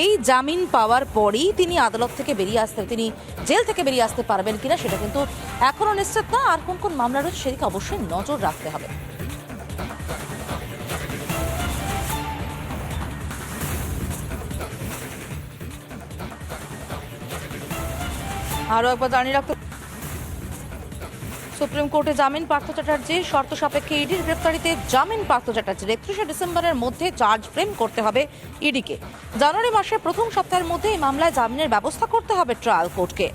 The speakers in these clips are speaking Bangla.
এই জামিন পাওয়ার পরেই তিনি আদালত থেকে বেরিয়ে আসতে, তিনি জেল থেকে বেরিয়ে আসতে পারবেন কিনা সেটা কিন্তু এখনো নিশ্চিত না। আর কোন কোন মামলা রয়েছে সেদিকে অবশ্যই নজর রাখতে হবে। আরও একবার জানিয়ে রাখতে, সুপ্রিম কোর্টে জামিন পার্থ চ্যাটার্জির শর্ত সাপেক্ষে ইডির গ্রেফতারিতে জামিন পার্থ চ্যাটার্জির 31শে ডিসেম্বরের মধ্যে চার্জ ফ্রেম করতে হবে ইডিকে। জানুয়ারি মাসের প্রথম সপ্তাহের মধ্যে এই মামলায় জামিনের ব্যবস্থা করতে হবে ট্রায়াল কোর্টকে।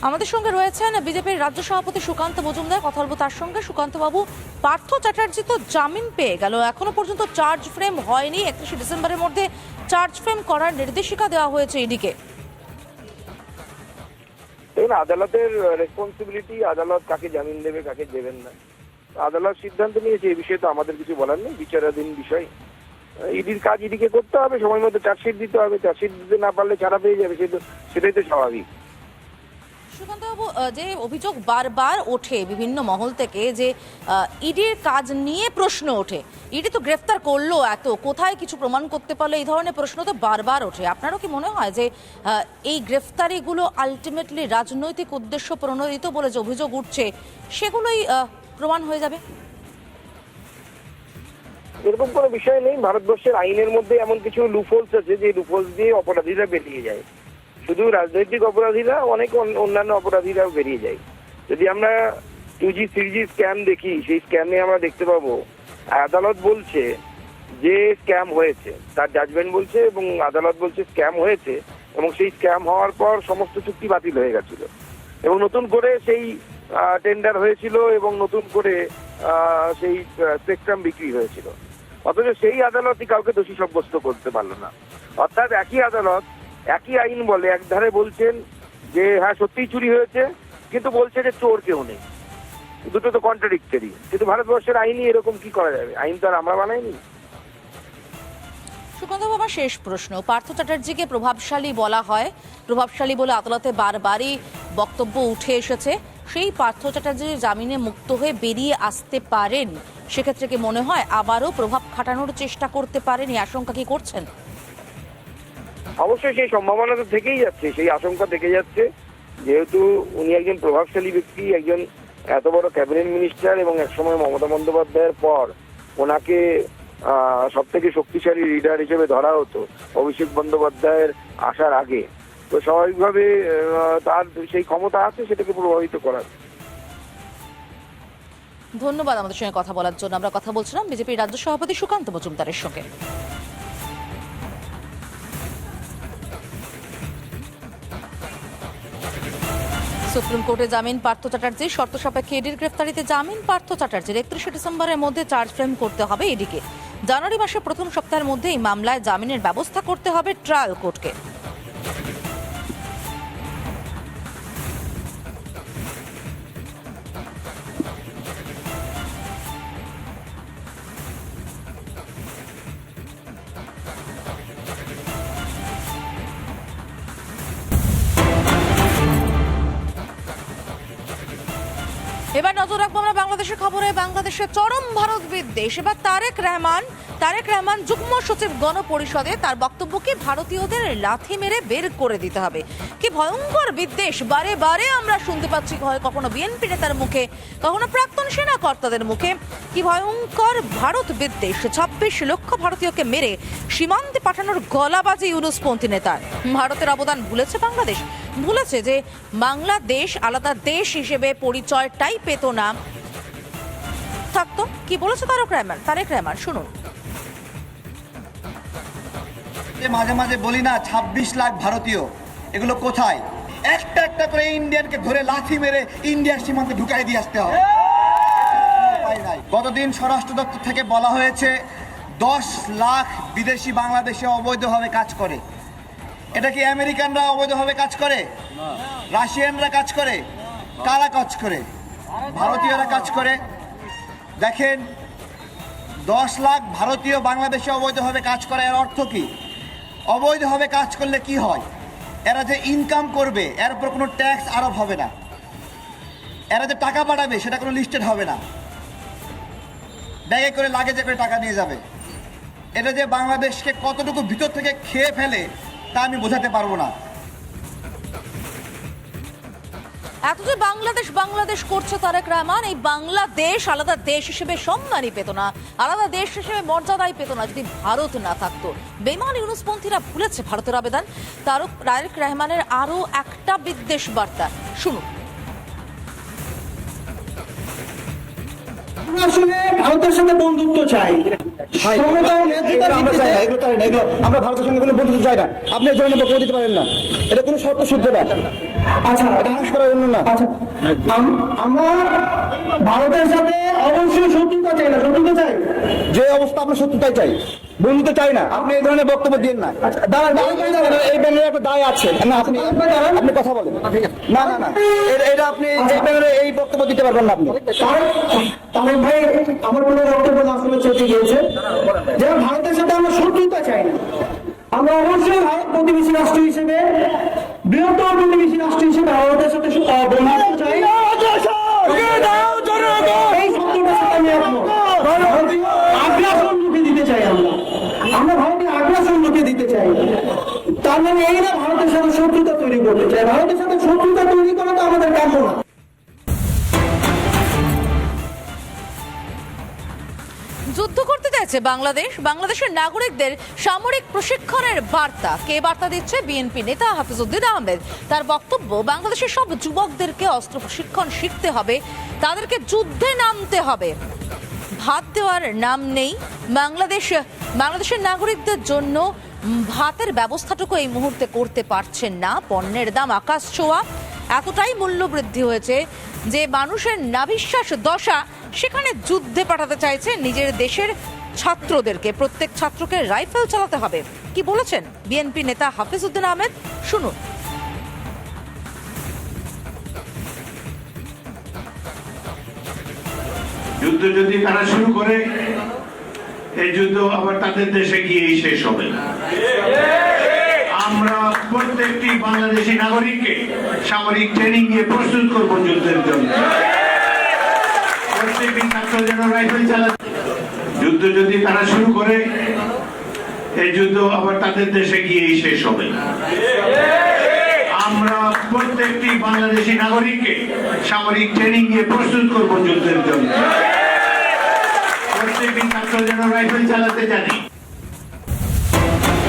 আমাদের সঙ্গে রয়েছেন বিজেপির রাজ্য সভাপতি সুকান্ত মজুমদার, কথা বলবো তার সঙ্গে। সুকান্ত বাবু, পার্থ চ্যাটার্জি তো জামিন পেয়ে গেল, এখনো পর্যন্ত চার্জ ফ্রেম হয়নি। 31শে ডিসেম্বরের মধ্যে চার্জ ফ্রেম করার নির্দেশিকা দেওয়া হয়েছে ইডিকে। আদালতের রেসপন্সিবিলিটি, আদালত কাকে জামিন দেবে কাকে দেবেন না, আদালত সিদ্ধান্ত নিয়েছে। এই বিষয়ে তো আমাদের কিছু বলার নেই, বিচারাধীন বিষয়। ইডির কাজ ইডিকে করতে হবে, সময় মতো চার্জশিট দিতে হবে। চার্জশিট দিতে না পারলে ছাড়া পেয়ে যাবে, সেটাই তো স্বাভাবিক। সুকান্তবাবু, যে অভিযোগ বারবার ওঠে বিভিন্ন মহল থেকে যে ইডির কাজ নিয়ে প্রশ্ন ওঠে, ইডি তো গ্রেফতার করলো, এত কোথায় কিছু প্রমাণ করতে পারলো, এই ধরনের প্রশ্ন তো বারবার ওঠে। আপনারও কি মনে হয় যে এই গ্রেফতারিগুলো আলটিমেটলি রাজনৈতিক উদ্দেশ্য প্রণোদিত বলে যে অভিযোগ উঠছে সেগুলোই প্রমাণ হয়ে যাবে? এরকম কোনো বিষয় নেই। ভারতবর্ষের আইনের মধ্যে এমন কিছু লুফোলস আছে যে লুফোলস দিয়ে অপরাধীরা বেরিয়ে যায়। শুধু রাজনৈতিক অপরাধীরা, অনেক অন্যান্য অপরাধীরাও বেরিয়ে যায়। যদি আমরা 2G 3G স্ক্যাম দেখি, সেই স্ক্যামে আমরা দেখতে পাবো আদালত বলছে যে স্ক্যাম হয়েছে, তার জাজমেন্ট বলছে এবং আদালত বলছে স্ক্যাম হয়েছে, এবং সেই স্ক্যাম হওয়ার পর সমস্ত চুক্তি বাতিল হয়ে গেছিল এবং নতুন করে সেই টেন্ডার হয়েছিল এবং নতুন করে সেই স্পেকট্রাম বিক্রি হয়েছিল। অথচ সেই আদালতই কাউকে দোষী সাব্যস্ত করতে পারলো না। অর্থাৎ একই আদালত একই আইন বলে, একধারে বলছেন যে হ্যাঁ সত্যিই চুরি হয়েছে, কিন্তু বলছে যে চোর কেউ নেই। দুটো তো কন্ট্রাডিক্টরি। কিন্তু ভারতবর্ষের আইনই এরকম, কি করা যাবে? আইন তো আর আমরা বানাইনি। সুকান্ত বাবা, শেষ প্রশ্ন। পার্থ চ্যাটার্জিকে প্রভাবশালী বলা হয়, প্রভাবশালী বলে আদালতে বারবারই বক্তব্য উঠে এসেছে। সেই পার্থ চ্যাটার্জি জামিনে মুক্ত হয়ে বেরিয়ে আসতে পারেন, সেক্ষেত্রে কি মনে হয় আবারও প্রভাব খাটানোর চেষ্টা করতে পারেন? এই আশঙ্কা কি করছেন? অবশ্যই সেই সম্ভাবনা তো থেকেই যাচ্ছে, সেই আশঙ্কা থেকে যাচ্ছে। যেহেতু উনি একজন প্রভাবশালী ব্যক্তি, একজন এত বড় ক্যাবিনেট মিনিস্টার, এবং একসময় মমতা বন্দ্যোপাধ্যায়ের পর ওনাকে সব থেকে শক্তিশালী লিডার হিসেবে ধরা হতো অভিষেক বন্দ্যোপাধ্যায়ের আসার আগে। তো স্বাভাবিকভাবে তার সেই ক্ষমতা আছে সেটাকে প্রভাবিত করার। ধন্যবাদ আমাদের সঙ্গে কথা বলার জন্য। আমরা কথা বলছিলাম বিজেপির রাজ্য সভাপতি সুকান্ত মজুমদারের সঙ্গে। সুপ্রিম কোর্টে জামিন পার্থ চ্যাটার্জির শর্ত সাপেক্ষে ইডির গ্রেফতারিতে জামিন পার্থ চ্যাটার্জির 31শে ডিসেম্বরের মধ্যে চার্জ ফ্রেম করতে হবে ইডিকে। জানুয়ারি মাসের প্রথম সপ্তাহের মধ্যে এই মামলায় জামিনের ব্যবস্থা করতে হবে ট্রায়াল কোর্টকে। এবার নজর রাখবো আমরা বাংলাদেশের খবরে। বাংলাদেশের চরম ভারত বিদ্বেষ। এবার তারেক রহমান যুগ্ম সচিব গণপরিষদে তার বক্তব্যকে ভারতীয়দের লাথি মেরে বের করে দিতে হবে। কি ভয়ঙ্কর বিদ্বেষ বারে বারে আমরা শুনতে পাচ্ছি, কখনো বিএনপি নেতার মুখে, কখনো প্রাক্তন সেনা কর্তাদের মুখে। কি ভয়ঙ্কর ভারত বিদ্বেষ! 26 লক্ষ ভারতীয়কে মেরে সীমান্তে পাঠানোর গলাবাজি ইউনুসপন্থী নেতার। ভারতের অবদান ভুলেছে বাংলাদেশ, ভুলেছে যে বাংলাদেশ আলাদা দেশ হিসেবে পরিচয়টাই পেত না থাকতো। কি বলেছে তারেক রহমান শুনুন। মাঝে মাঝে বলি না 26 লাখ ভারতীয়, এগুলো কোথায়? একটা একটা করে ইন্ডিয়ানকে ধরে লাথি মেরে ইন্ডিয়ার সীমান্তে ঢুকাই দিয়ে আসতে হবে। গতদিন স্বরাষ্ট্র দপ্তর থেকে বলা হয়েছে 10 লাখ বিদেশি বাংলাদেশে অবৈধভাবে কাজ করে। এটা কি আমেরিকানরা অবৈধভাবে কাজ করে? রাশিয়ানরা কাজ করে? কারা কাজ করে? ভারতীয়রা কাজ করে। দেখেন, 10 লাখ ভারতীয় বাংলাদেশে অবৈধভাবে কাজ করে, এর অর্থ কি? অবৈধভাবে কাজ করলে কি হয়? এরা যে ইনকাম করবে এর উপর কোনো ট্যাক্স আরোপ হবে না। এরা যে টাকা পাঠাবে সেটা কোনো লিস্টেড হবে না। ব্যাগে করে লাগেজে করে টাকা নিয়ে যাবে। এটা যে বাংলাদেশকে কতটুকু ভিতর থেকে খেয়ে ফেলে তা আমি বোঝাতে পারবো না। এত যে বাংলাদেশ বাংলাদেশ করছে তারেক রহমান, এই বাংলাদেশ আলাদা দেশ হিসেবে সম্মানই পেত না, আলাদা দেশ হিসেবে মর্যাদাই পেত না যদি ভারত না থাকতো। বেমান ইউনুসপন্থীরা ভুলেছে ভারতের আবেদন। তারেক রহমানের আরো একটা বিদ্বেষ বার্তা শুনুন। আসলে ভারতের সাথে বন্ধুত্ব চাই, আমরা ভারতের সঙ্গে কোনো বন্ধুত্ব চাই না। আপনি এই ধরনের বক্তব্য দিতে পারেন না, এটা কোনো শর্ত শুদ্ধ না। আচ্ছা এটা হাস করার জন্য না। আচ্ছা, আমরা ভারতের সাথে অবশ্যই শত্রুতা চাই না, শত্রুতা চাই যে অবস্থা আমরা সত্যতাই চাই, বন্ধুত্ব চাই না। আপনি এই ধরনের বক্তব্য দিন না। দাঁড়ান, এই ব্যানারে একটা দায় আছে না, আপনি কথা বলেন। না না না, এটা আপনি এই ব্যানারে এই বক্তব্য দিতে পারবেন না। আপনি তারেক ভাই আমার মনে বক্তব্য আসলে চেপে গিয়েছে যে ভারতের সাথে আমরা শত্রুতা চাই না। আমরা অবশ্যই ভারত প্রতিবেশী রাষ্ট্র হিসেবে, বৃহত্তর প্রতিবেশী রাষ্ট্র হিসেবে ভারতের সাথে বন্ধুত্ব চাই। এই শব্দটার সাথে আমি একমত। আগ্রাসন রুখে দিতে চাই, আমরা ভারতীয় আগ্রাসন রুখে দিতে চাই। তার মানে এই না ভারতের সাথে শত্রুতা তৈরি করতে চাই। ভারতের সাথে শত্রুতা তৈরি করা তো আমাদের কাম্য না। যুদ্ধ করতে চাইছে বাংলাদেশ, বাংলাদেশের নাগরিকদের সামরিক প্রশিক্ষণের বার্তা কে বার্তা দিচ্ছে? বিএনপি নেতা হাফিজউদ্দিন আহমেদ। তার বক্তব্য, বাংলাদেশের সব যুবকদেরকে অস্ত্র প্রশিক্ষণ শিখতে হবে, তাদেরকে যুদ্ধে নামতে হবে। ভাত দেওয়ার নাম নেই। বাংলাদেশের নাগরিকদের জন্য ভাতের ব্যবস্থাটুকু এই মুহূর্তে করতে পারছেন না। পণ্যের দাম আকাশ ছোঁয়া, এতটাই মূল্য বৃদ্ধি হয়েছে যে মানুষের নাভিশ্বাস দশা, সেখানে যুদ্ধে পাঠাতে চাইছে নিজের দেশের ছাত্রদেরকে। প্রত্যেক ছাত্রকে রাইফেল চালাতে হবে। কি বলেছেন বিএনপি নেতা হাফিজউদ্দিন আহমেদ? শুনুন। যুদ্ধ যদি তারা শুরু করে, এই যুদ্ধ আবার তাদের দেশে গিয়েই শেষ হবে। আমরা প্রত্যেকটি বাংলাদেশি নাগরিককে সামরিক ট্রেনিং দিয়ে প্রস্তুত করব যুদ্ধের জন্য। প্রত্যেকটি ছাত্র যেন রাইফেল চালাতে। যুদ্ধ যদি তারা শুরু করে, এই যুদ্ধ আবার তাদের দেশে গিয়েই শেষ হবে। আমরা প্রত্যেকটি বাংলাদেশি নাগরিককে সামরিক ট্রেনিং দিয়ে প্রস্তুত করব যুদ্ধের জন্য। প্রত্যেকটি ছাত্র যেন রাইফেল চালাতে জানে।